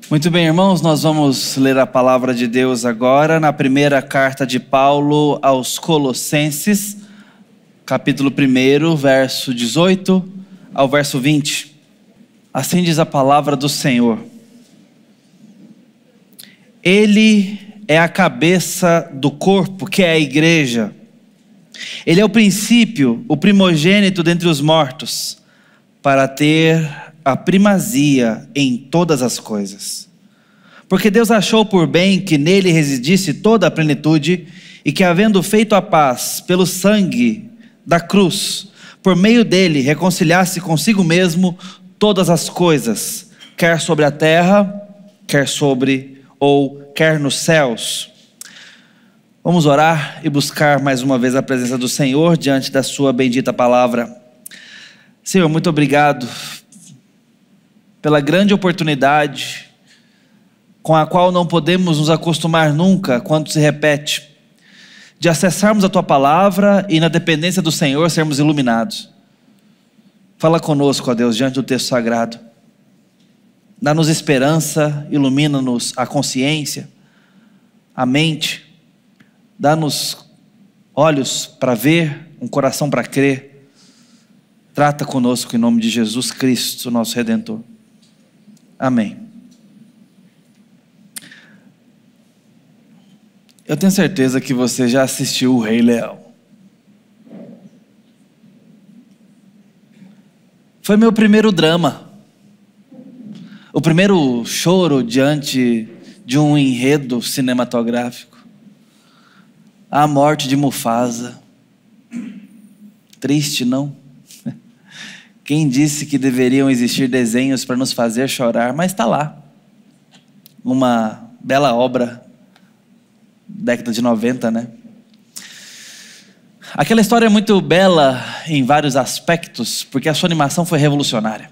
Muito bem, irmãos, nós vamos ler a palavra de Deus agora na primeira carta de Paulo aos Colossenses, capítulo 1, verso 18 ao verso 20. Assim diz a palavra do Senhor. Ele é a cabeça do corpo, que é a igreja. Ele é o princípio, o primogênito dentre os mortos, para ter a primazia em todas as coisas. Porque Deus achou por bem que nele residisse toda a plenitude, e que, havendo feito a paz pelo sangue da cruz, por meio dele reconciliasse consigo mesmo todas as coisas, quer sobre a terra, quer nos céus. Vamos orar e buscar mais uma vez a presença do Senhor diante da sua bendita palavra. Senhor, muito obrigado pela grande oportunidade com a qual não podemos nos acostumar nunca quando se repete, de acessarmos a tua palavra e na dependência do Senhor sermos iluminados. Fala conosco, ó Deus, diante do texto sagrado. Dá-nos esperança, ilumina-nos a consciência, a mente. Dá-nos olhos para ver, um coração para crer. Trata conosco em nome de Jesus Cristo, nosso Redentor. Amém. Eu tenho certeza que você já assistiu o Rei Leão. Foi meu primeiro drama. O primeiro choro diante de um enredo cinematográfico. A morte de Mufasa. Triste, não? Quem disse que deveriam existir desenhos para nos fazer chorar? Mas está lá. Uma bela obra, década de 90, né? Aquela história é muito bela em vários aspectos, porque a sua animação foi revolucionária.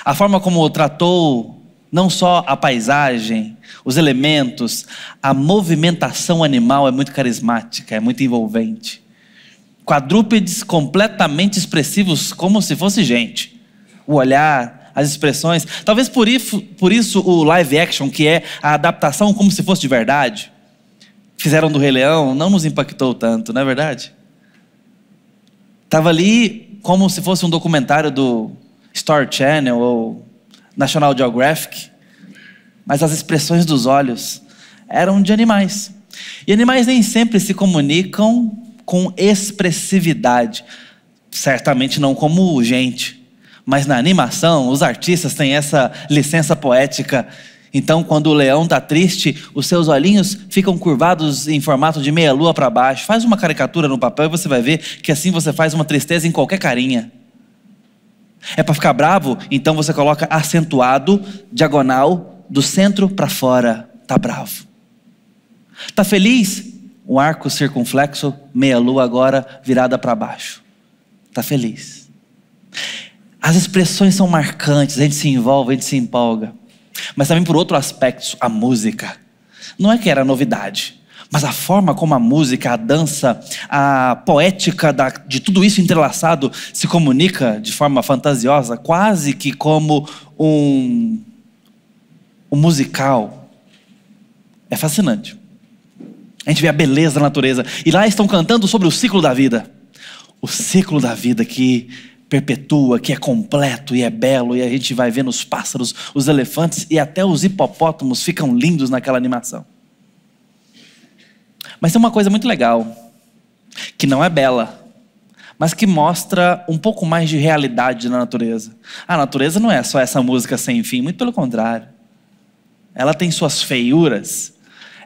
A forma como tratou não só a paisagem, os elementos, a movimentação animal é muito carismática, é muito envolvente. Quadrúpedes completamente expressivos, como se fosse gente. O olhar, as expressões. Talvez por isso o live action, que é a adaptação como se fosse de verdade, fizeram do Rei Leão, não nos impactou tanto, não é verdade? Estava ali como se fosse um documentário do Story Channel ou National Geographic, mas as expressões dos olhos eram de animais. E animais nem sempre se comunicam com expressividade, certamente não como gente, mas na animação os artistas têm essa licença poética. Então, quando o leão está triste, os seus olhinhos ficam curvados em formato de meia lua para baixo. Faz uma caricatura no papel e você vai ver que assim você faz uma tristeza em qualquer carinha. É para ficar bravo? Então você coloca acentuado, diagonal, do centro para fora. Tá bravo. Tá feliz? Um arco circunflexo, meia lua agora virada para baixo. Tá feliz. As expressões são marcantes, a gente se envolve, a gente se empolga. Mas também por outro aspecto, a música. Não é que era novidade, mas a forma como a música, a dança, a poética de tudo isso entrelaçado se comunica de forma fantasiosa, quase que como um musical. É fascinante. A gente vê a beleza da natureza. E lá estão cantando sobre o ciclo da vida. O ciclo da vida que perpetua, que é completo e é belo. E a gente vai vendo os pássaros, os elefantes e até os hipopótamos ficam lindos naquela animação. Mas tem uma coisa muito legal, que não é bela, mas que mostra um pouco mais de realidade na natureza. A natureza não é só essa música sem fim, muito pelo contrário. Ela tem suas feiuras,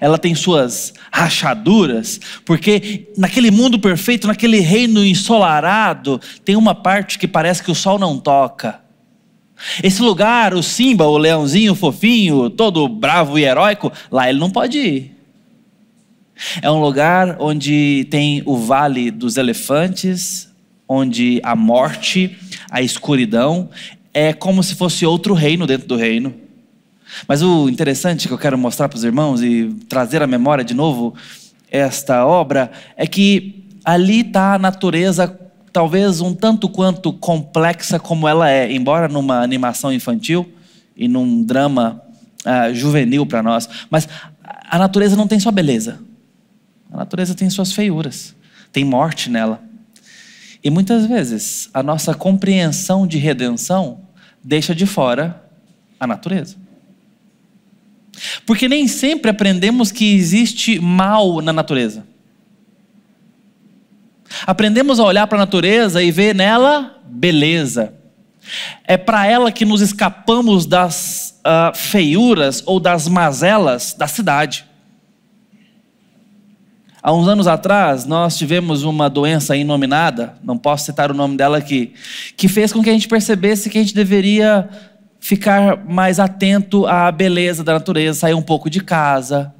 ela tem suas rachaduras, porque naquele mundo perfeito, naquele reino ensolarado, tem uma parte que parece que o sol não toca. Esse lugar, o Simba, o leãozinho fofinho, todo bravo e heróico, lá ele não pode ir. É um lugar onde tem o vale dos elefantes, onde a morte, a escuridão, é como se fosse outro reino dentro do reino. Mas o interessante que eu quero mostrar para os irmãos e trazer à memória de novo esta obra é que ali está a natureza talvez um tanto quanto complexa como ela é, embora numa animação infantil e num drama juvenil para nós, mas a natureza não tem só beleza. A natureza tem suas feiuras, tem morte nela. E muitas vezes a nossa compreensão de redenção deixa de fora a natureza. Porque nem sempre aprendemos que existe mal na natureza. Aprendemos a olhar para a natureza e ver nela beleza. É para ela que nos escapamos das feiuras ou das mazelas da cidade. Há uns anos atrás, nós tivemos uma doença inominada, não posso citar o nome dela aqui, que fez com que a gente percebesse que a gente deveria ficar mais atento à beleza da natureza, sair um pouco de casa,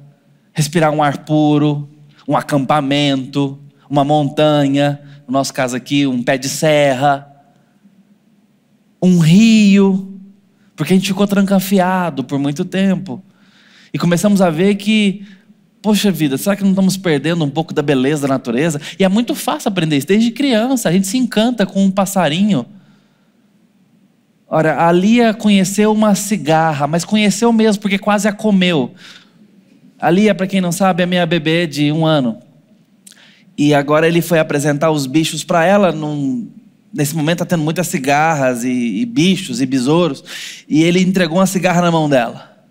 respirar um ar puro, um acampamento, uma montanha, no nosso caso aqui, um pé de serra, um rio, porque a gente ficou trancafiado por muito tempo. E começamos a ver que, poxa vida, será que não estamos perdendo um pouco da beleza da natureza? E é muito fácil aprender isso, desde criança, a gente se encanta com um passarinho. Ora, a Lia conheceu uma cigarra, mas conheceu mesmo, porque quase a comeu. A Lia, para quem não sabe, é minha bebê de 1 ano. E agora ele foi apresentar os bichos para ela, nesse momento está tendo muitas cigarras e bichos e besouros, e ele entregou uma cigarra na mão dela.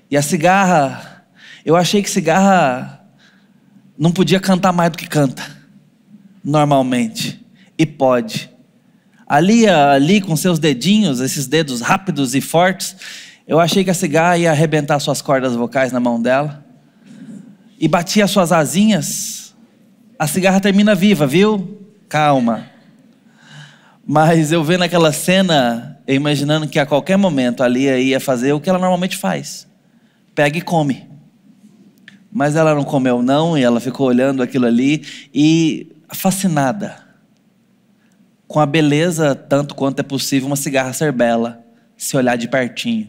E a cigarra, eu achei que cigarra não podia cantar mais do que canta, normalmente, e pode. Ali com seus dedinhos, esses dedos rápidos e fortes, eu achei que a cigarra ia arrebentar suas cordas vocais na mão dela, e batia as suas asinhas. A cigarra termina viva, viu? Calma. Mas eu vendo aquela cena, eu imaginando que a qualquer momento a Lia ia fazer o que ela normalmente faz. Pega e come. Mas ela não comeu não, e ela ficou olhando aquilo ali, e fascinada com a beleza, tanto quanto é possível uma cigarra ser bela, se olhar de pertinho.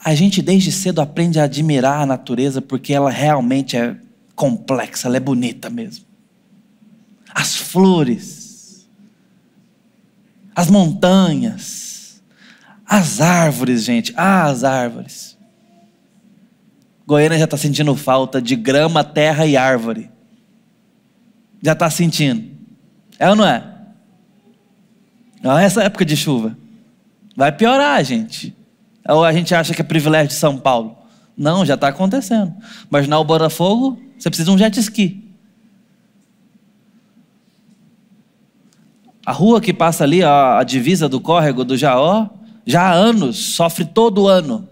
A gente desde cedo aprende a admirar a natureza, porque ela realmente é complexa, ela é bonita mesmo. As flores, as montanhas, as árvores, gente, as árvores. Goiânia já está sentindo falta de grama, terra e árvore. Já está sentindo. É ou não é? Não é essa época de chuva. Vai piorar, gente. Ou a gente acha que é privilégio de São Paulo? Não, já está acontecendo. Marginal Botafogo, você precisa de um jet ski. A rua que passa ali, a divisa do córrego do Jaó, já há anos, sofre todo ano.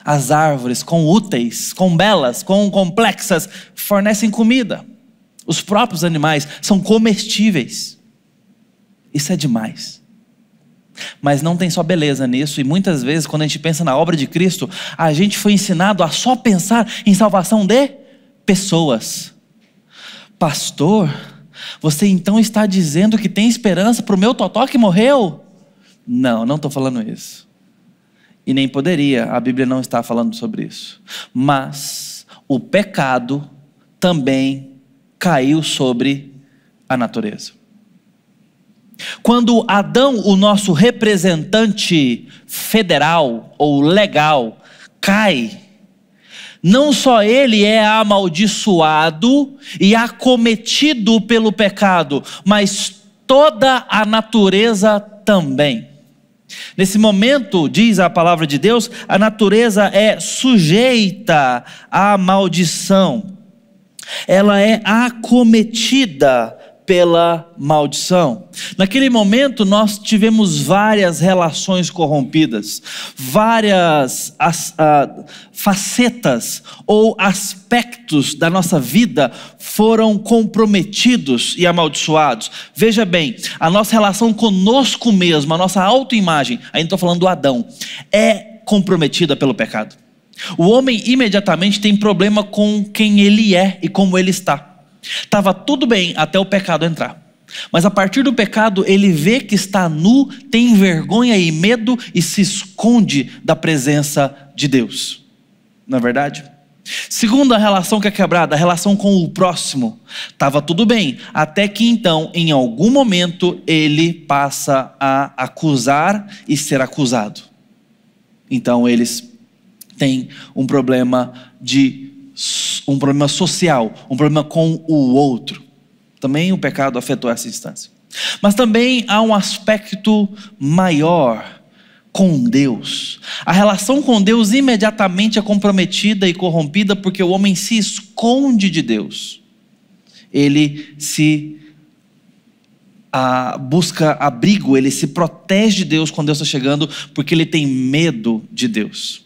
As árvores, com úteis, com belas, com complexas, fornecem comida. Os próprios animais são comestíveis. Isso é demais. Mas não tem só beleza nisso, e muitas vezes quando a gente pensa na obra de Cristo, a gente foi ensinado a só pensar em salvação de pessoas. Pastor, você então está dizendo que tem esperança para o meu totó que morreu? Não, não estou falando isso. E nem poderia, a Bíblia não está falando sobre isso. Mas o pecado também caiu sobre a natureza. Quando Adão, o nosso representante federal ou legal, cai, não só ele é amaldiçoado e acometido pelo pecado, mas toda a natureza também. Nesse momento, diz a palavra de Deus, a natureza é sujeita à maldição. Ela é acometida pela maldição. Naquele momento nós tivemos várias relações corrompidas, várias facetas ou aspectos da nossa vida foram comprometidos e amaldiçoados. Veja bem, a nossa relação conosco mesmo, a nossa autoimagem, ainda estou falando do Adão, é comprometida pelo pecado. O homem imediatamente tem problema com quem ele é e como ele está. Estava tudo bem até o pecado entrar, mas a partir do pecado ele vê que está nu, tem vergonha e medo e se esconde da presença de Deus. Não é verdade? Segunda relação que é quebrada, a relação com o próximo. Estava tudo bem, até que então em algum momento ele passa a acusar e ser acusado. Então eles têm um problema social, um problema com o outro. Também o pecado afetou essa instância. Mas também há um aspecto maior com Deus. A relação com Deus imediatamente é comprometida e corrompida porque o homem se esconde de Deus. Ele busca abrigo, ele se protege de Deus quando Deus está chegando, porque ele tem medo de Deus.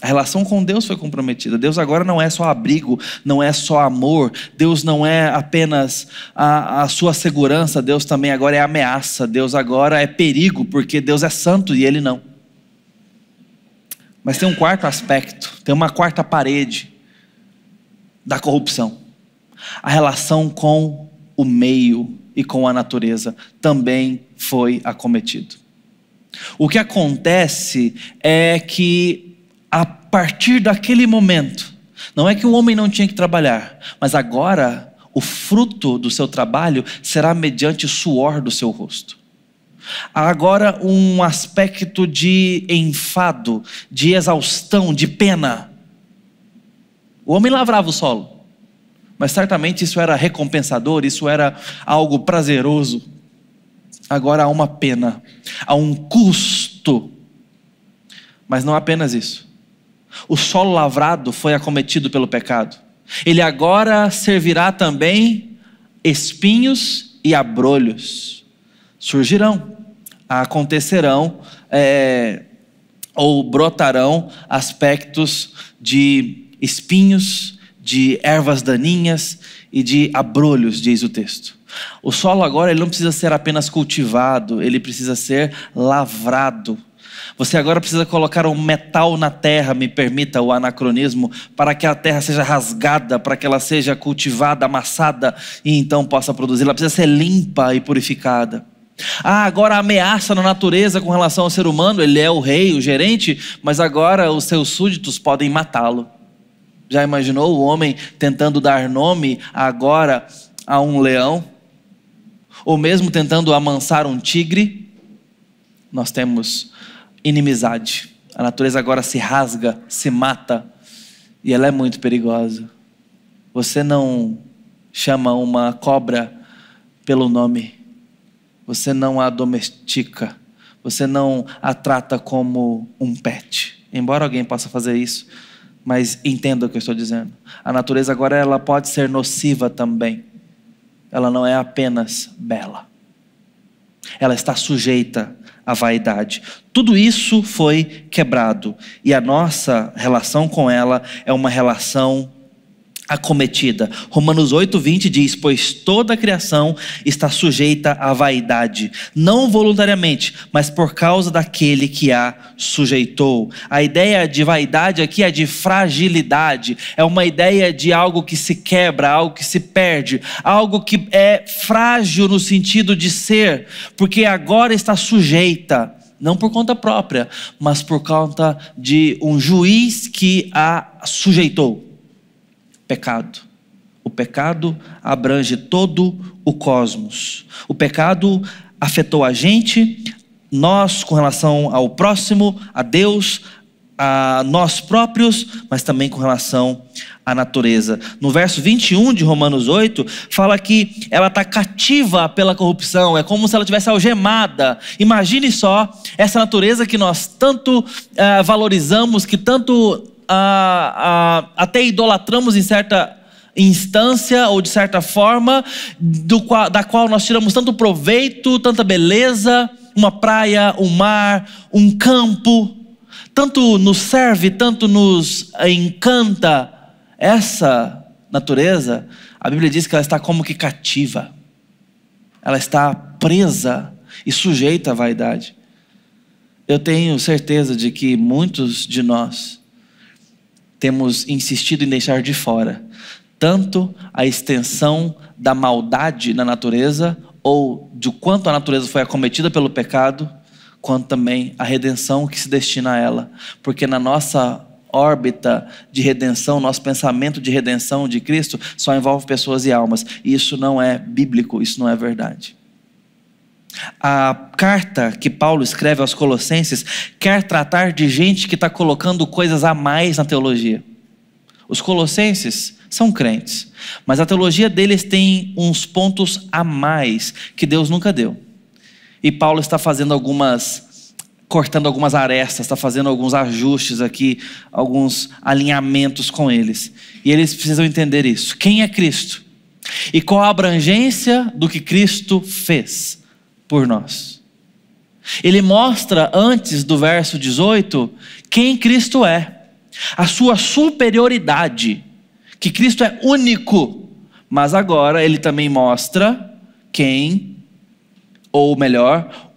A relação com Deus foi comprometida. Deus agora não é só abrigo, não é só amor. Deus não é apenas a sua segurança. Deus também agora é ameaça. Deus agora é perigo, porque Deus é santo e ele não. Mas tem um quarto aspecto, tem uma quarta parede da corrupção. A relação com o meio e com a natureza também foi acometido. O que acontece é que a partir daquele momento, não é que o homem não tinha que trabalhar, mas agora o fruto do seu trabalho será mediante o suor do seu rosto. Há agora um aspecto de enfado, de exaustão, de pena. O homem lavrava o solo, mas certamente isso era recompensador, isso era algo prazeroso. Agora há uma pena, há um custo, mas não apenas isso. O solo lavrado foi acometido pelo pecado. Ele agora servirá também espinhos e abrolhos. Surgirão, acontecerão, ou brotarão aspectos de espinhos, de ervas daninhas e de abrolhos, diz o texto. O solo agora ele não precisa ser apenas cultivado, ele precisa ser lavrado. Você agora precisa colocar um metal na terra, me permita o anacronismo, para que a terra seja rasgada, para que ela seja cultivada, amassada e então possa produzir. Ela precisa ser limpa e purificada. Agora a ameaça na natureza com relação ao ser humano, ele é o rei, o gerente, mas agora os seus súditos podem matá-lo. Já imaginou o homem tentando dar nome agora a um leão? Ou mesmo tentando amansar um tigre? Nós temos inimizade. A natureza agora se rasga, se mata, e ela é muito perigosa. Você não chama uma cobra pelo nome, você não a domestica, você não a trata como um pet, embora alguém possa fazer isso, mas entenda o que eu estou dizendo. A natureza agora ela pode ser nociva também. Ela não é apenas bela, ela está sujeita a vaidade. Tudo isso foi quebrado e a nossa relação com ela é uma relação acometida. Romanos 8:20 diz: pois toda a criação está sujeita à vaidade, não voluntariamente, mas por causa daquele que a sujeitou. A ideia de vaidade aqui é de fragilidade, é uma ideia de algo que se quebra, algo que se perde, algo que é frágil no sentido de ser, porque agora está sujeita, não por conta própria, mas por conta de um juiz que a sujeitou. Pecado. O pecado abrange todo o cosmos. O pecado afetou a gente, nós com relação ao próximo, a Deus, a nós próprios, mas também com relação à natureza. No verso 21 de Romanos 8, fala que ela está cativa pela corrupção, é como se ela estivesse algemada. Imagine só essa natureza que nós tanto valorizamos, que tanto até idolatramos em certa instância ou de certa forma, da qual nós tiramos tanto proveito, tanta beleza, uma praia, um mar, um campo, tanto nos serve, tanto nos encanta. Essa natureza, a Bíblia diz que ela está como que cativa, ela está presa e sujeita à vaidade. Eu tenho certeza de que muitos de nós temos insistido em deixar de fora tanto a extensão da maldade na natureza, ou de quanto a natureza foi acometida pelo pecado, quanto também a redenção que se destina a ela. Porque na nossa órbita de redenção, nosso pensamento de redenção de Cristo só envolve pessoas e almas, e isso não é bíblico, isso não é verdade. A carta que Paulo escreve aos Colossenses quer tratar de gente que está colocando coisas a mais na teologia. Os Colossenses são crentes, mas a teologia deles tem uns pontos a mais que Deus nunca deu. E Paulo está fazendo cortando algumas arestas, está fazendo alguns ajustes aqui, alguns alinhamentos com eles. E eles precisam entender isso. Quem é Cristo? E qual a abrangência do que Cristo fez por nós? Ele mostra antes do verso 18 quem Cristo é, a sua superioridade, que Cristo é único, mas agora ele também mostra quem, ou melhor,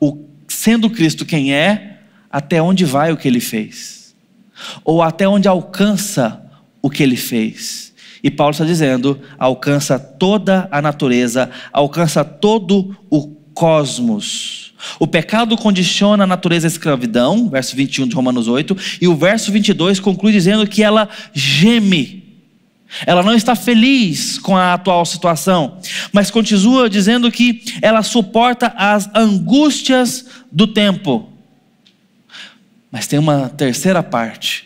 sendo Cristo quem é, até onde vai o que ele fez, ou até onde alcança o que ele fez. E Paulo está dizendo, alcança toda a natureza, alcança todo o cosmos. O pecado condiciona a natureza à escravidão, verso 21 de Romanos 8, e o verso 22 conclui dizendo que ela geme. Ela não está feliz com a atual situação, mas continua dizendo que ela suporta as angústias do tempo. Mas tem uma terceira parte,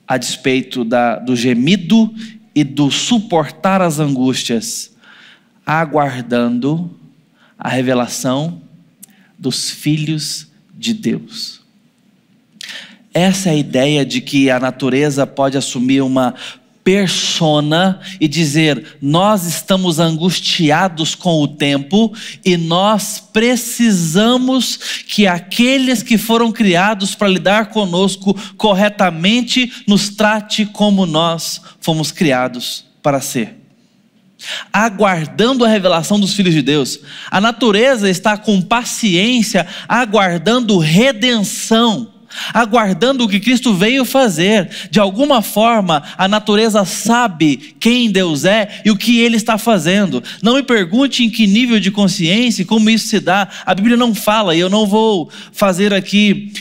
a despeito do gemido e do suportar as angústias, aguardando a revelação dos filhos de Deus. Essa é a ideia de que a natureza pode assumir uma persona e dizer: nós estamos angustiados com o tempo e nós precisamos que aqueles que foram criados para lidar conosco corretamente nos trate como nós fomos criados para ser. Aguardando a revelação dos filhos de Deus, a natureza está com paciência aguardando redenção, aguardando o que Cristo veio fazer. De alguma forma a natureza sabe quem Deus é e o que Ele está fazendo. Não me pergunte em que nível de consciência e como isso se dá. A Bíblia não fala, e eu não vou fazer aqui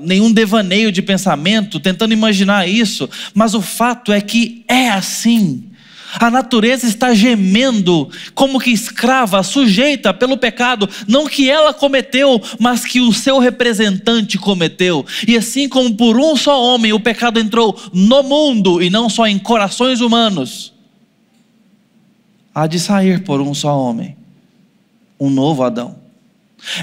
nenhum devaneio de pensamento tentando imaginar isso, mas o fato é que é assim. A natureza está gemendo como que escrava, sujeita pelo pecado, não que ela cometeu, mas que o seu representante cometeu. E assim como por um só homem o pecado entrou no mundo e não só em corações humanos, há de sair por um só homem um novo Adão.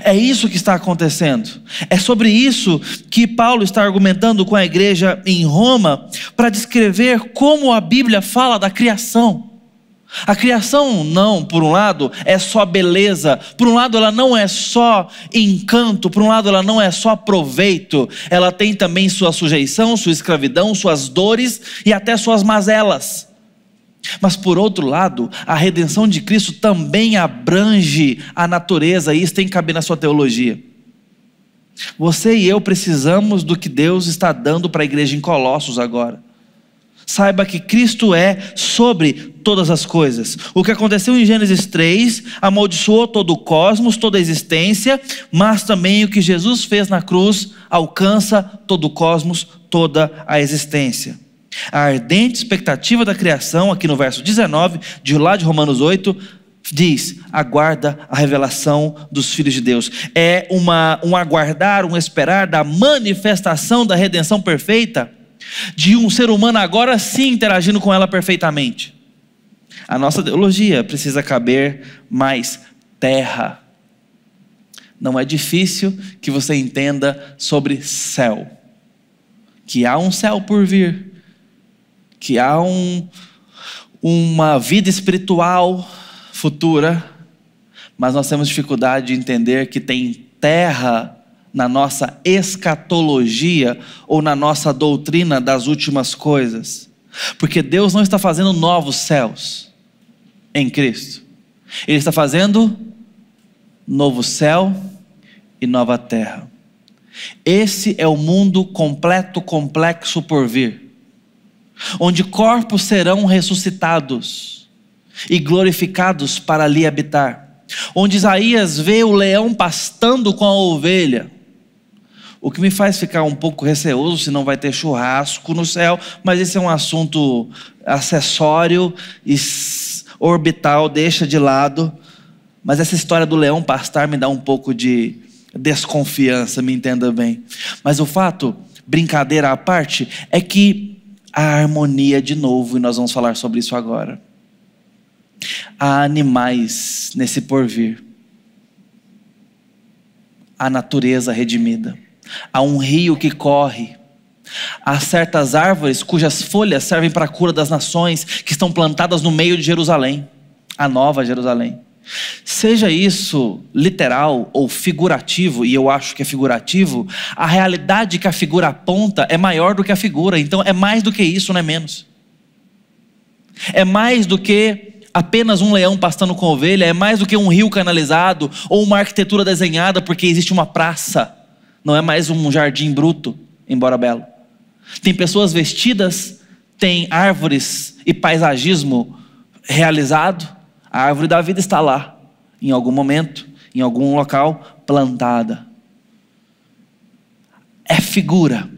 É isso que está acontecendo. É sobre isso que Paulo está argumentando com a igreja em Roma, para descrever como a Bíblia fala da criação. A criação não, por um lado, é só beleza, por um lado ela não é só encanto, por um lado ela não é só proveito, ela tem também sua sujeição, sua escravidão, suas dores e até suas mazelas. Mas por outro lado, a redenção de Cristo também abrange a natureza, e isso tem que caber na sua teologia. Você e eu precisamos do que Deus está dando para a igreja em Colossos agora. Saiba que Cristo é sobre todas as coisas. O que aconteceu em Gênesis 3 amaldiçoou todo o cosmos, toda a existência, mas também o que Jesus fez na cruz alcança todo o cosmos, toda a existência. A ardente expectativa da criação, aqui no verso 19, de lá de Romanos 8, diz: aguarda a revelação dos filhos de Deus. É um aguardar, um esperar da manifestação da redenção perfeita, de um ser humano agora sim interagindo com ela perfeitamente. A nossa teologia precisa caber mais terra. Não é difícil que você entenda sobre céu, que há um céu por vir, que há uma vida espiritual futura, mas nós temos dificuldade de entender que tem terra na nossa escatologia ou na nossa doutrina das últimas coisas, porque Deus não está fazendo novos céus em Cristo, Ele está fazendo novo céu e nova terra. Esse é o mundo completo, complexo por vir, onde corpos serão ressuscitados e glorificados para ali habitar, onde Isaías vê o leão pastando com a ovelha, o que me faz ficar um pouco receoso se não vai ter churrasco no céu, mas esse é um assunto acessório e orbital, deixa de lado. Mas essa história do leão pastar me dá um pouco de desconfiança, me entenda bem. Mas o fato, brincadeira à parte, é que há harmonia de novo, e nós vamos falar sobre isso agora. Há animais nesse porvir. Há natureza redimida. Há um rio que corre. Há certas árvores cujas folhas servem para a cura das nações, que estão plantadas no meio de Jerusalém, a nova Jerusalém. Seja isso literal ou figurativo, e eu acho que é figurativo, a realidade que a figura aponta é maior do que a figura. Então é mais do que isso, não é menos. É mais do que apenas um leão pastando com ovelha, é mais do que um rio canalizado ou uma arquitetura desenhada porque existe uma praça. Não é mais um jardim bruto, embora belo. Tem pessoas vestidas, tem árvores e paisagismo realizado. A árvore da vida está lá, em algum momento, em algum local, plantada. É figura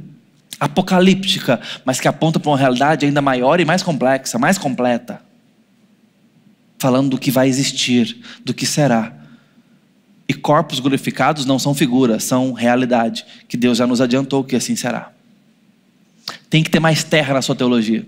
apocalíptica, mas que aponta para uma realidade ainda maior e mais complexa, mais completa. Falando do que vai existir, do que será. E corpos glorificados não são figuras, são realidade, que Deus já nos adiantou que assim será. Tem que ter mais terra na sua teologia.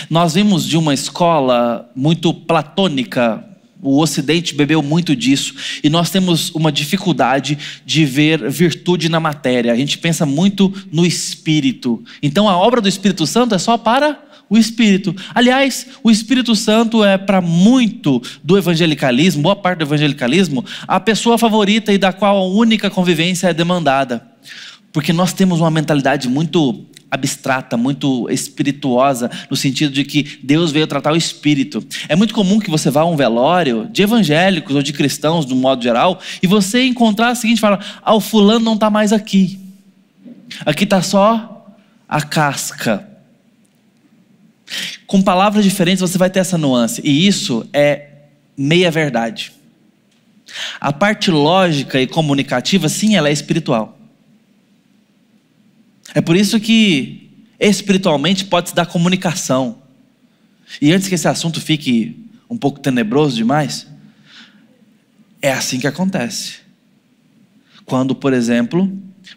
Nós vimos de uma escola muito platônica, o Ocidente bebeu muito disso, e nós temos uma dificuldade de ver virtude na matéria. A gente pensa muito no Espírito. Então a obra do Espírito Santo é só para o Espírito. Aliás, o Espírito Santo é para muito do evangelicalismo, boa parte do evangelicalismo, a pessoa favorita e da qual a única convivência é demandada. Porque nós temos uma mentalidade muito abstrata, muito espirituosa, no sentido de que Deus veio tratar o espírito. É muito comum que você vá a um velório de evangélicos ou de cristãos, de um modo geral, e você encontrar o seguinte, fala, o fulano não está mais aqui. Aqui está só a casca. Com palavras diferentes você vai ter essa nuance, e isso é meia verdade. A parte lógica e comunicativa, sim, ela é espiritual. É por isso que espiritualmente pode se dar comunicação. E antes que esse assunto fique um pouco tenebroso demais, é assim que acontece. Quando, por exemplo,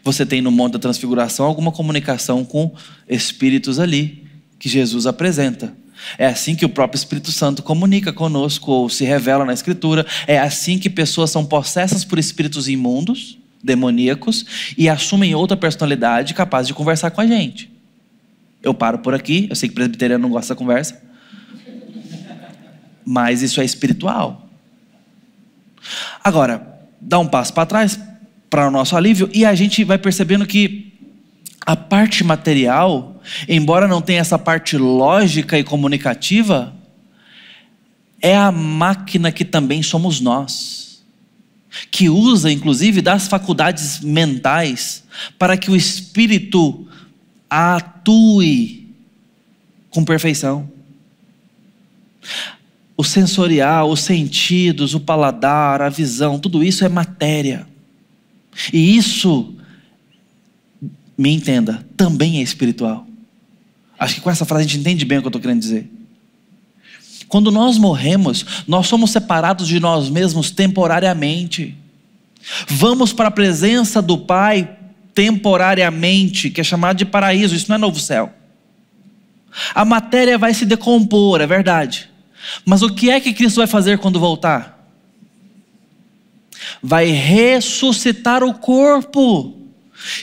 você tem no Monte da Transfiguração alguma comunicação com espíritos ali, que Jesus apresenta. É assim que o próprio Espírito Santo comunica conosco, ou se revela na Escritura. É assim que pessoas são possessas por espíritos imundos, demoníacos, e assumem outra personalidade capaz de conversar com a gente. Eu paro por aqui, eu sei que presbiteriano não gosta dessa conversa, mas isso é espiritual. Agora, dá um passo para trás, para o nosso alívio, e a gente vai percebendo que a parte material, embora não tenha essa parte lógica e comunicativa, é a máquina que também somos nós, que usa inclusive das faculdades mentais para que o espírito atue com perfeição. O sensorial, os sentidos, o paladar, a visão, tudo isso é matéria. E isso, me entenda, também é espiritual. Acho que com essa frase a gente entende bem o que eu estou querendo dizer. Quando nós morremos, nós somos separados de nós mesmos temporariamente. Vamos para a presença do Pai temporariamente, que é chamado de paraíso. Isso não é novo céu. A matéria vai se decompor, é verdade. Mas o que é que Cristo vai fazer quando voltar? Vai ressuscitar o corpo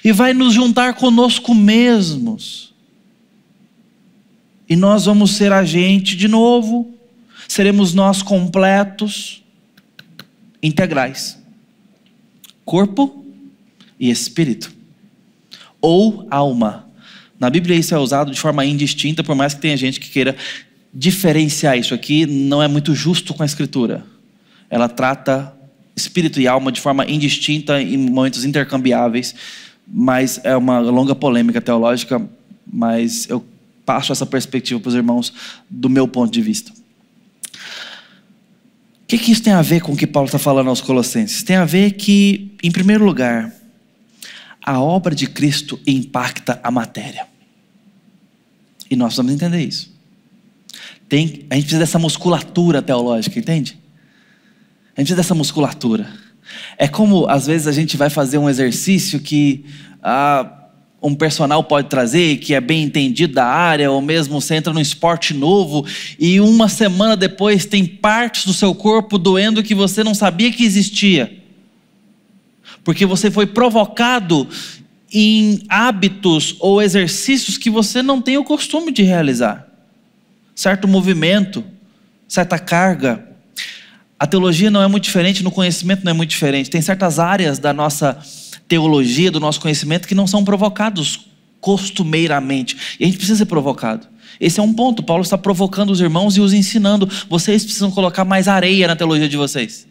e vai nos juntar conosco mesmos. E nós vamos ser a gente de novo. Seremos nós completos, integrais. Corpo e espírito. Ou alma. Na Bíblia isso é usado de forma indistinta, por mais que tenha gente que queira diferenciar isso aqui, não é muito justo com a Escritura. Ela trata espírito e alma de forma indistinta em momentos intercambiáveis, mas é uma longa polêmica teológica, mas eu passo essa perspectiva para os irmãos do meu ponto de vista. O que isso tem a ver com o que Paulo está falando aos Colossenses? Tem a ver que, em primeiro lugar, a obra de Cristo impacta a matéria. E nós precisamos entender isso. A gente precisa dessa musculatura teológica, entende? A gente precisa dessa musculatura. É como, às vezes, a gente vai fazer um exercício que um personal pode trazer, que é bem entendido da área, ou mesmo você entra num esporte novo, e uma semana depois tem partes do seu corpo doendo que você não sabia que existia. Porque você foi provocado em hábitos ou exercícios que você não tem o costume de realizar. Certo movimento, certa carga. A teologia não é muito diferente, no conhecimento não é muito diferente. Tem certas áreas da nossa teologia, do nosso conhecimento, que não são provocados costumeiramente. E a gente precisa ser provocado. Esse é um ponto. Paulo está provocando os irmãos e os ensinando. Vocês precisam colocar mais areia na teologia de vocês.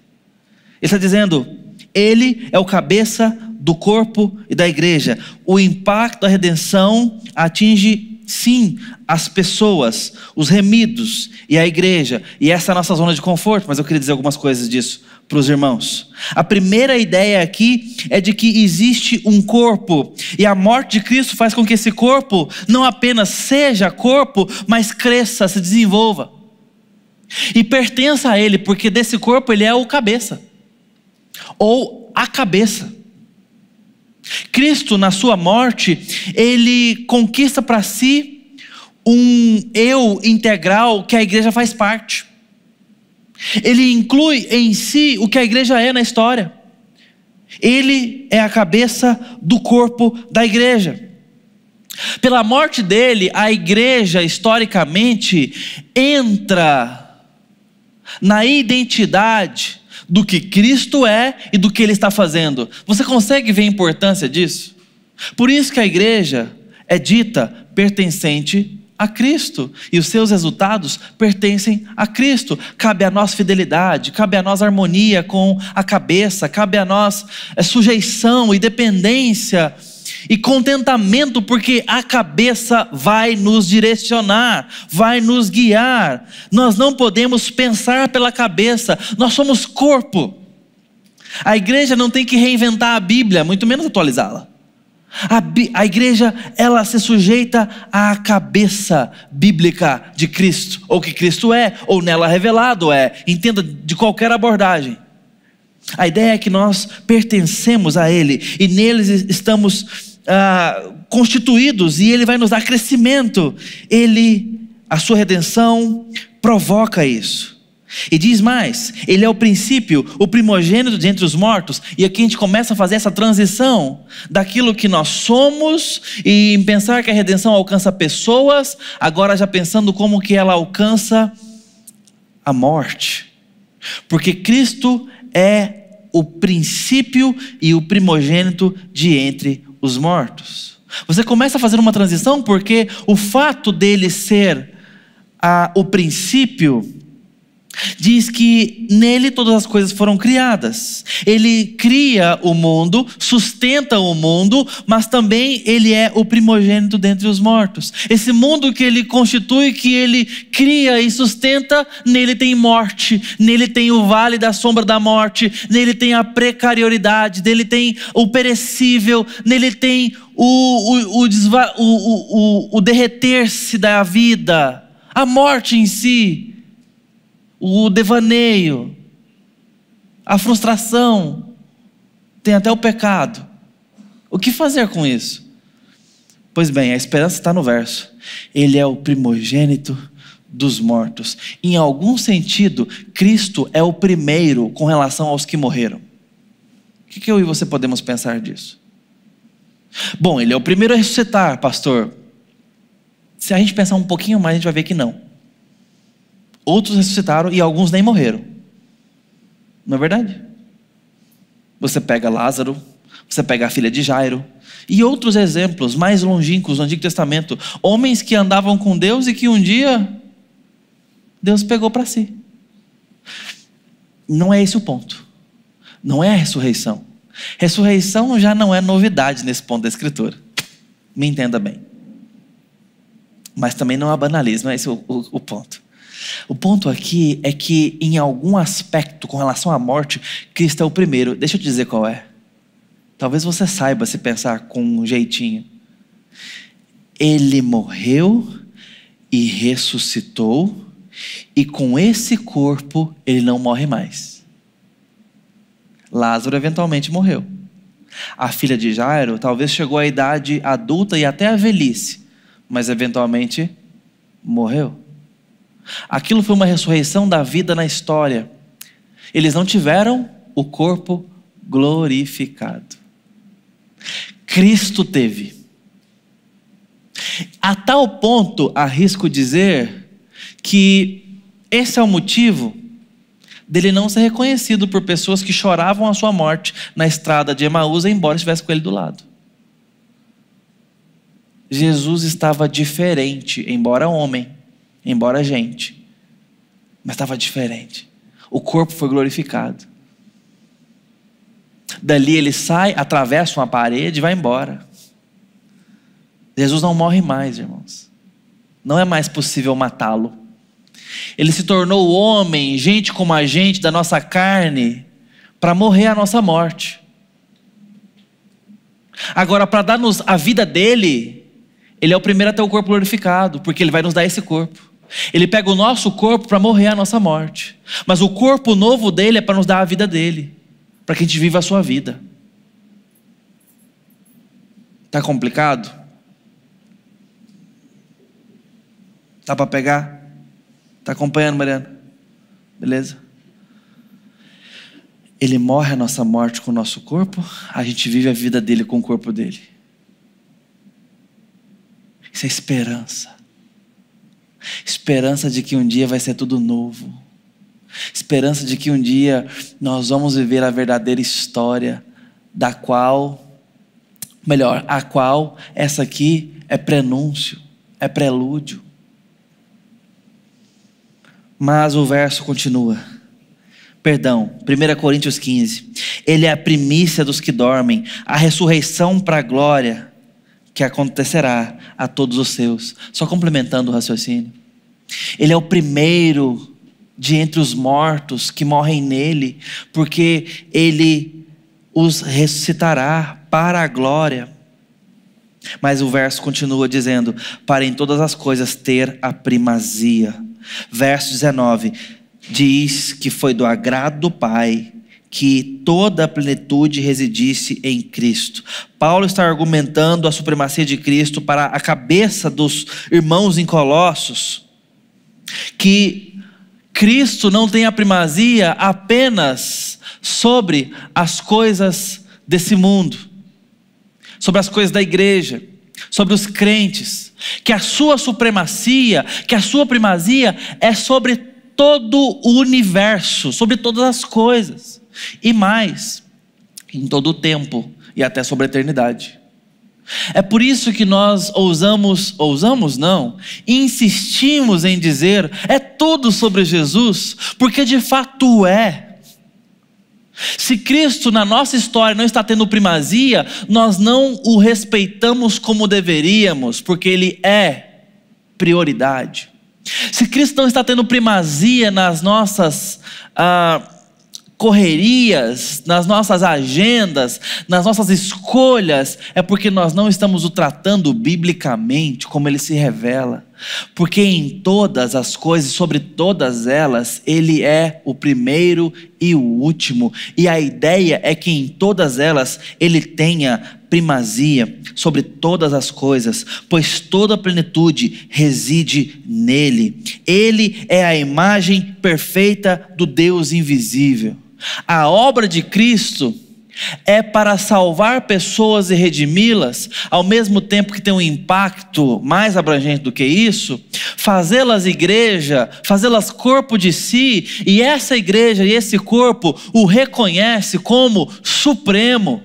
Ele está dizendo, ele é o cabeça do corpo e da igreja. O impacto da redenção atinge, sim, as pessoas, os remidos e a igreja. E essa é a nossa zona de conforto, mas eu queria dizer algumas coisas disso para os irmãos. A primeira ideia aqui é de que existe um corpo, e a morte de Cristo faz com que esse corpo não apenas seja corpo, mas cresça, se desenvolva e pertença a ele, porque desse corpo ele é o cabeça, ou a cabeça. Cristo, na sua morte, ele conquista para si um eu integral que a igreja faz parte. Ele inclui em si o que a igreja é na história. Ele é a cabeça do corpo da igreja. Pela morte dele, a igreja historicamente entra na identidade do que Cristo é e do que ele está fazendo. Você consegue ver a importância disso? Por isso que a igreja é dita pertencente a Cristo, e os seus resultados pertencem a Cristo. Cabe a nós fidelidade, cabe a nós harmonia com a cabeça, cabe a nós sujeição e dependência e contentamento, porque a cabeça vai nos direcionar, vai nos guiar. Nós não podemos pensar pela cabeça, nós somos corpo. A igreja não tem que reinventar a Bíblia, muito menos atualizá-la. A igreja, ela se sujeita à cabeça bíblica de Cristo, ou que Cristo é, ou nela revelado é, entenda, de qualquer abordagem. A ideia é que nós pertencemos a Ele, e neles estamos constituídos, e Ele vai nos dar crescimento. A sua redenção provoca isso. E diz mais, ele é o princípio, o primogênito de entre os mortos. E aqui a gente começa a fazer essa transição daquilo que nós somos, e em pensar que a redenção alcança pessoas, agora já pensando como que ela alcança a morte. Porque Cristo é o princípio e o primogênito de entre os mortos. Você começa a fazer uma transição, porque o fato dele ser o princípio diz que nele todas as coisas foram criadas. Ele cria o mundo, sustenta o mundo, mas também ele é o primogênito dentre os mortos. Esse mundo que ele constitui, que ele cria e sustenta, nele tem morte, nele tem o vale da sombra da morte, nele tem a precariedade, nele tem o perecível, nele tem o derreter-se da vida, a morte em si, o devaneio, a frustração, tem até o pecado. O que fazer com isso? Pois bem, a esperança está no verso. Ele é o primogênito dos mortos. Em algum sentido, Cristo é o primeiro com relação aos que morreram. O que eu e você podemos pensar disso? Bom, ele é o primeiro a ressuscitar, pastor. Se a gente pensar um pouquinho mais, a gente vai ver que não. Outros ressuscitaram e alguns nem morreram. Não é verdade? Você pega Lázaro, você pega a filha de Jairo, e outros exemplos mais longínquos no Antigo Testamento. Homens que andavam com Deus e que um dia Deus pegou para si. Não é esse o ponto. Não é a ressurreição. Ressurreição já não é novidade nesse ponto da Escritura. Me entenda bem. Mas também não é banalismo, esse é o ponto. O ponto aqui é que em algum aspecto com relação à morte, Cristo é o primeiro. Deixa eu te dizer qual é. Talvez você saiba se pensar com um jeitinho. Ele morreu e ressuscitou, e com esse corpo ele não morre mais. Lázaro eventualmente morreu. A filha de Jairo talvez chegou à idade adulta e até à velhice, mas eventualmente morreu. Aquilo foi uma ressurreição da vida na história. Eles não tiveram o corpo glorificado. Cristo teve. A tal ponto, arrisco dizer, que esse é o motivo dele não ser reconhecido por pessoas que choravam a sua morte na estrada de Emaús, embora estivesse com ele do lado. Jesus estava diferente, embora homem, embora gente, mas estava diferente. O corpo foi glorificado. Dali ele sai, atravessa uma parede e vai embora. Jesus não morre mais, irmãos. Não é mais possível matá-lo. Ele se tornou homem, gente como a gente, da nossa carne, para morrer a nossa morte. Agora, para dar-nos a vida dele, ele é o primeiro a ter o corpo glorificado, porque ele vai nos dar esse corpo. Ele pega o nosso corpo para morrer a nossa morte. Mas o corpo novo dele é para nos dar a vida dele, para que a gente viva a sua vida. Está complicado? Dá para pegar? Está acompanhando, Mariana? Beleza? Ele morre a nossa morte com o nosso corpo, a gente vive a vida dele com o corpo dele. Isso é esperança. Esperança de que um dia vai ser tudo novo. Esperança de que um dia nós vamos viver a verdadeira história a qual essa aqui é prenúncio, é prelúdio. Mas o verso continua. 1 Coríntios 15. Ele é a primícia dos que dormem, a ressurreição para a glória que acontecerá a todos os seus. Só complementando o raciocínio. Ele é o primeiro de entre os mortos que morrem nele, porque ele os ressuscitará para a glória. Mas o verso continua dizendo, para em todas as coisas ter a primazia. Verso 19, diz que foi do agrado do Pai que toda a plenitude residisse em Cristo. Paulo está argumentando a supremacia de Cristo para a cabeça dos irmãos em Colossos, que Cristo não tem a primazia apenas sobre as coisas desse mundo, sobre as coisas da igreja, sobre os crentes, que a sua supremacia, que a sua primazia é sobre todo o universo, sobre todas as coisas, e mais, em todo o tempo, e até sobre a eternidade. É por isso que nós insistimos em dizer, é tudo sobre Jesus, porque de fato é. Se Cristo na nossa história não está tendo primazia, nós não o respeitamos como deveríamos, porque Ele é prioridade. Se Cristo não está tendo primazia nas nossas correrias, nas nossas agendas, nas nossas escolhas, é porque nós não estamos o tratando biblicamente como Ele se revela. Porque em todas as coisas, sobre todas elas, Ele é o primeiro e o último. E a ideia é que em todas elas Ele tenha primazia sobre todas as coisas, pois toda a plenitude reside nele. Ele é a imagem perfeita do Deus invisível. A obra de Cristo é para salvar pessoas e redimi-las, ao mesmo tempo que tem um impacto mais abrangente do que isso, fazê-las igreja, fazê-las corpo de si, e essa igreja e esse corpo o reconhece como supremo,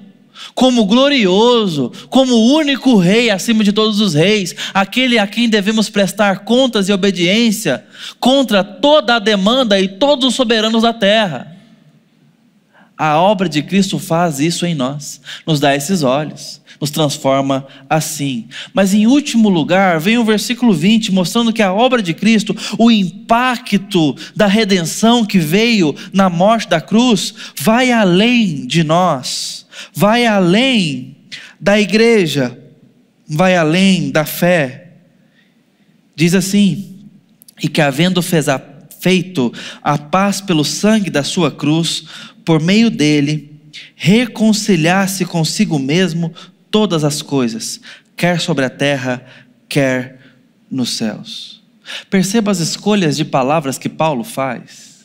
como glorioso, como o único rei acima de todos os reis, aquele a quem devemos prestar contas e obediência contra toda a demanda e todos os soberanos da terra. A obra de Cristo faz isso em nós, nos dá esses olhos, nos transforma assim. Mas em último lugar, vem o versículo 20, mostrando que a obra de Cristo, o impacto da redenção que veio na morte da cruz, vai além de nós, vai além da igreja, vai além da fé. Diz assim, e que havendo feito a paz pelo sangue da sua cruz, por meio dele reconciliasse consigo mesmo todas as coisas, quer sobre a terra, quer nos céus. Perceba as escolhas de palavras que Paulo faz.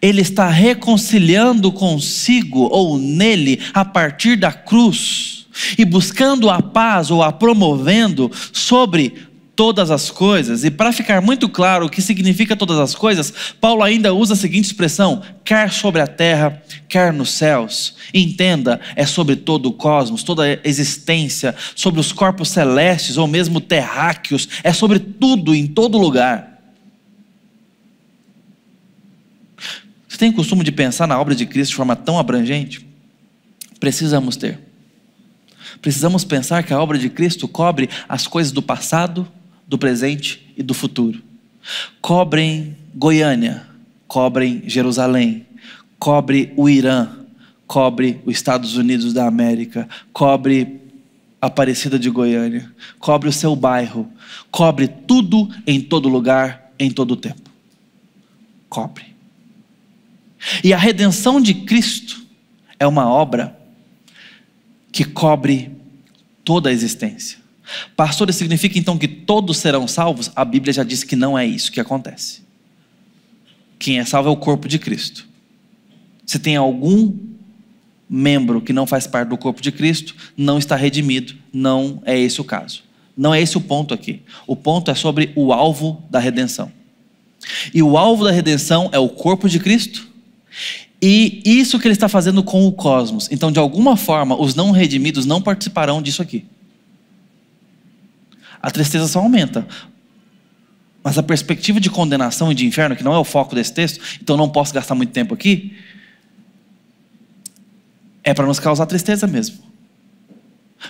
Ele está reconciliando consigo ou nele a partir da cruz e buscando a paz ou a promovendo sobre todas as coisas. E para ficar muito claro o que significa todas as coisas, Paulo ainda usa a seguinte expressão: quer sobre a terra, quer nos céus. Entenda, é sobre todo o cosmos, toda a existência, sobre os corpos celestes ou mesmo terráqueos, é sobre tudo, em todo lugar. Você tem o costume de pensar na obra de Cristo de forma tão abrangente? Precisamos ter. Precisamos pensar que a obra de Cristo cobre as coisas do passado, do presente e do futuro. Cobrem Goiânia, cobrem Jerusalém, cobre o Irã, cobre os Estados Unidos da América, cobre Aparecida de Goiânia, cobre o seu bairro, cobre tudo, em todo lugar, em todo tempo. Cobre. E a redenção de Cristo é uma obra que cobre toda a existência. Pastor, isso significa então que todos serão salvos? A Bíblia já disse que não é isso que acontece. Quem é salvo é o corpo de Cristo. Se tem algum membro que não faz parte do corpo de Cristo, não está redimido. Não é esse o caso. Não é esse o ponto aqui. O ponto é sobre o alvo da redenção. E o alvo da redenção é o corpo de Cristo. E isso que ele está fazendo com o cosmos. Então, de alguma forma, os não redimidos não participarão disso aqui. A tristeza só aumenta. Mas a perspectiva de condenação e de inferno, que não é o foco desse texto, então não posso gastar muito tempo aqui, é para nos causar tristeza mesmo.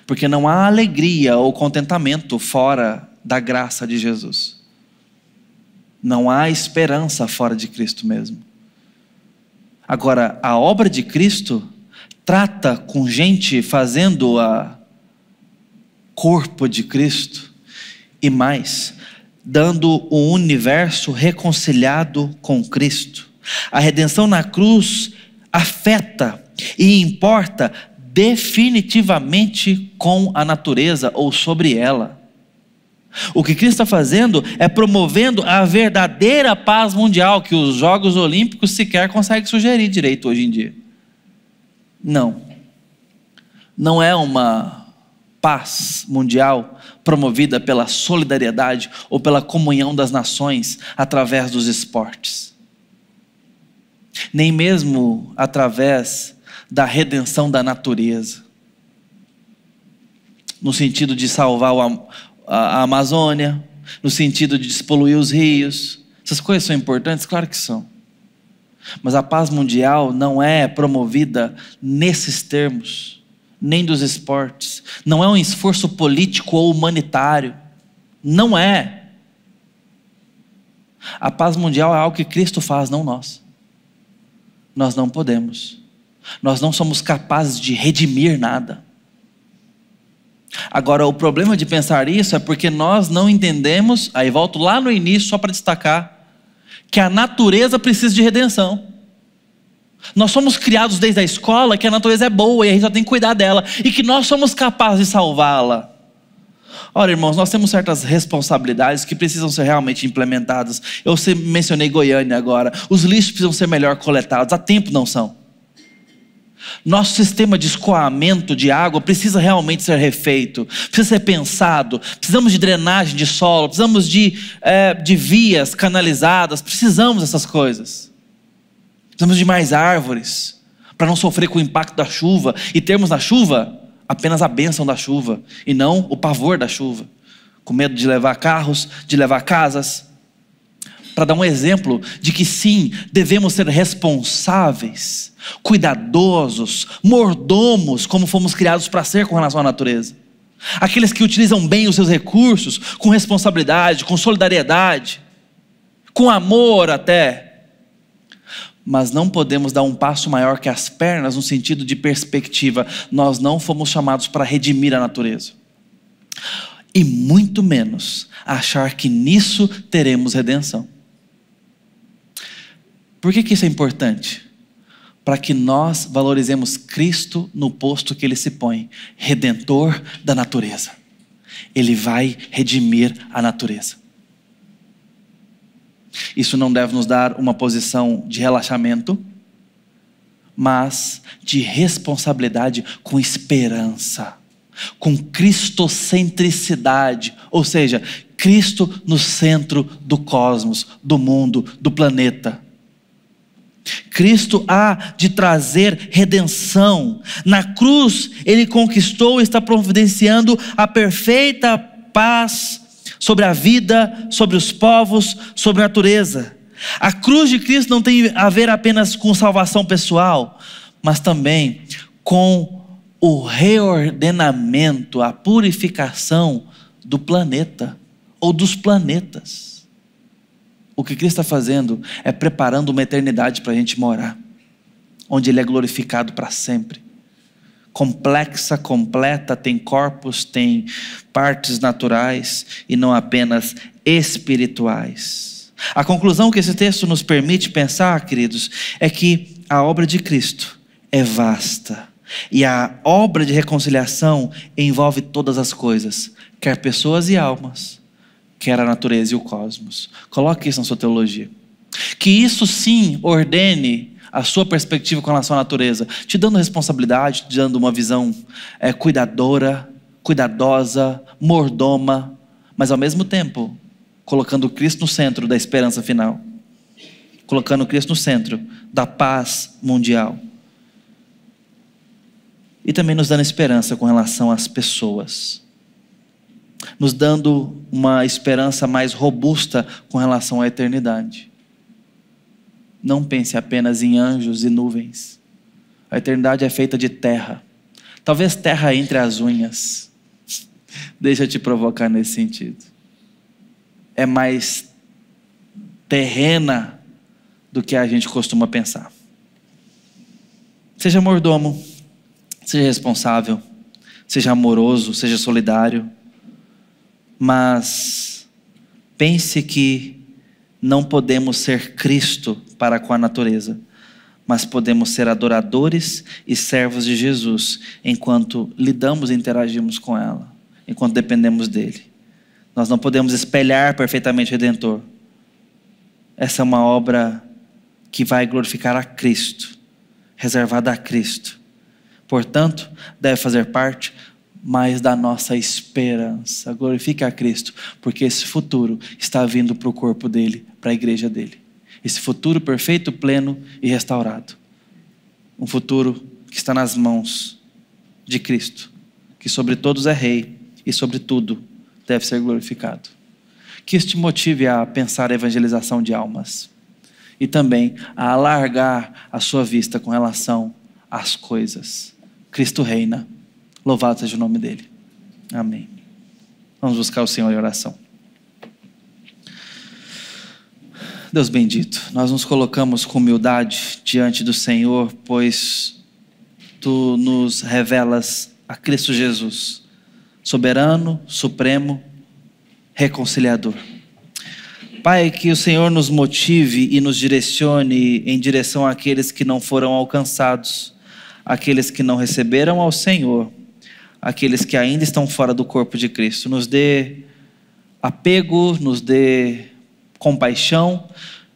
Porque não há alegria ou contentamento fora da graça de Jesus. Não há esperança fora de Cristo mesmo. Agora, a obra de Cristo trata com gente fazendo a corpo de Cristo e mais, dando o universo reconciliado com Cristo. A redenção na cruz afeta e importa definitivamente com a natureza ou sobre ela. O que Cristo está fazendo é promovendo a verdadeira paz mundial que os Jogos Olímpicos sequer conseguem sugerir direito hoje em dia. Não é uma paz mundial promovida pela solidariedade ou pela comunhão das nações através dos esportes. Nem mesmo através da redenção da natureza. No sentido de salvar a Amazônia, no sentido de despoluir os rios. Essas coisas são importantes? Claro que são. Mas a paz mundial não é promovida nesses termos, nem dos esportes. Não é um esforço político ou humanitário. Não é. A paz mundial é algo que Cristo faz, não nós. Nós não podemos. Nós não somos capazes de redimir nada. Agora, o problema de pensar isso é porque nós não entendemos, aí volto lá no início só para destacar, que a natureza precisa de redenção. Nós somos criados desde a escola que a natureza é boa e a gente só tem que cuidar dela, e que nós somos capazes de salvá-la. Ora, irmãos, nós temos certas responsabilidades que precisam ser realmente implementadas. Eu mencionei Goiânia agora. Os lixos precisam ser melhor coletados, há tempo não são. Nosso sistema de escoamento de água precisa realmente ser refeito, precisa ser pensado. Precisamos de drenagem de solo, precisamos de vias canalizadas, precisamos dessas coisas. Precisamos de mais árvores, para não sofrer com o impacto da chuva, e termos na chuva apenas a bênção da chuva, e não o pavor da chuva, com medo de levar carros, de levar casas. Para dar um exemplo de que sim, devemos ser responsáveis, cuidadosos, mordomos, como fomos criados para ser com relação à natureza. Aqueles que utilizam bem os seus recursos, com responsabilidade, com solidariedade, com amor até. Mas não podemos dar um passo maior que as pernas no sentido de perspectiva. Nós não fomos chamados para redimir a natureza. E muito menos achar que nisso teremos redenção. Por que isso é importante? para que nós valorizemos Cristo no posto que Ele se põe, redentor da natureza. Ele vai redimir a natureza. Isso não deve nos dar uma posição de relaxamento, mas de responsabilidade com esperança, com cristocentricidade, ou seja, Cristo no centro do cosmos, do mundo, do planeta. Cristo há de trazer redenção. Na cruz, Ele conquistou e está providenciando a perfeita paz sobre a vida, sobre os povos, sobre a natureza. A cruz de Cristo não tem a ver apenas com salvação pessoal, mas também com o reordenamento, a purificação do planeta ou dos planetas. O que Cristo está fazendo é preparando uma eternidade para a gente morar, onde Ele é glorificado para sempre. Complexa, completa, tem corpos, tem partes naturais e não apenas espirituais. A conclusão que esse texto nos permite pensar, queridos, é que a obra de Cristo é vasta e a obra de reconciliação envolve todas as coisas, quer pessoas e almas, quer a natureza e o cosmos. Coloque isso na sua teologia. Que isso sim ordene a sua perspectiva com relação à natureza, te dando responsabilidade, te dando uma visão cuidadora, cuidadosa, mordoma, mas ao mesmo tempo colocando Cristo no centro da esperança final, colocando Cristo no centro da paz mundial, e também nos dando esperança com relação às pessoas, nos dando uma esperança mais robusta com relação à eternidade. Não pense apenas em anjos e nuvens. A eternidade é feita de terra. Talvez terra entre as unhas. Deixa eu te provocar nesse sentido. É mais terrena do que a gente costuma pensar. Seja mordomo, seja responsável, seja amoroso, seja solidário. Mas pense que não podemos ser Cristo para com a natureza, mas podemos ser adoradores e servos de Jesus enquanto lidamos e interagimos com ela, enquanto dependemos dele. Nós não podemos espelhar perfeitamente o Redentor. Essa é uma obra que vai glorificar a Cristo, reservada a Cristo. Portanto, deve fazer parte mais da nossa esperança. Glorifique a Cristo, porque esse futuro está vindo para o corpo dele, para a igreja dele. Esse futuro perfeito, pleno e restaurado. Um futuro que está nas mãos de Cristo, que sobre todos é rei e sobre tudo deve ser glorificado. Que isso te motive a pensar a evangelização de almas e também a alargar a sua vista com relação às coisas. Cristo reina. Louvado seja o nome dele. Amém. Vamos buscar o Senhor em oração. Deus bendito, nós nos colocamos com humildade diante do Senhor, pois Tu nos revelas a Cristo Jesus, soberano, supremo, reconciliador. Pai, que o Senhor nos motive e nos direcione em direção àqueles que não foram alcançados, àqueles que não receberam ao Senhor, aqueles que ainda estão fora do corpo de Cristo. Nos dê apego, nos dê compaixão,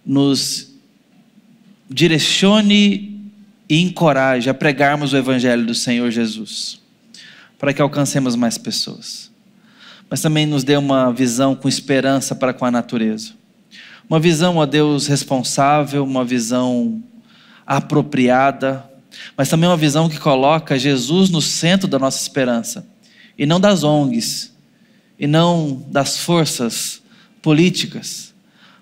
nos direcione e encoraje a pregarmos o Evangelho do Senhor Jesus, para que alcancemos mais pessoas. Mas também nos dê uma visão com esperança para com a natureza. Uma visão, ó Deus, responsável, uma visão apropriada, mas também uma visão que coloca Jesus no centro da nossa esperança, e não das ONGs, e não das forças políticas.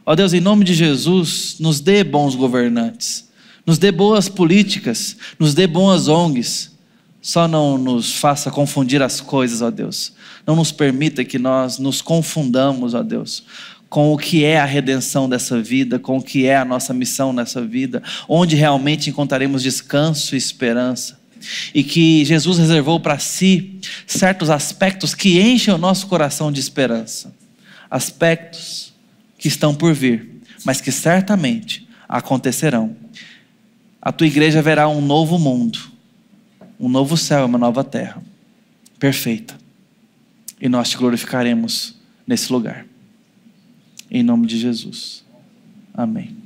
Ó Deus, em nome de Jesus, nos dê bons governantes, nos dê boas políticas, nos dê boas ONGs, só não nos faça confundir as coisas, ó Deus. Não nos permita que nós nos confundamos, ó Deus, com o que é a redenção dessa vida, com o que é a nossa missão nessa vida, onde realmente encontraremos descanso e esperança. E que Jesus reservou para si certos aspectos que enchem o nosso coração de esperança. Aspectos que estão por vir, mas que certamente acontecerão. a tua igreja verá um novo mundo, um novo céu e uma nova terra, perfeita. E nós te glorificaremos nesse lugar. Em nome de Jesus. Amém.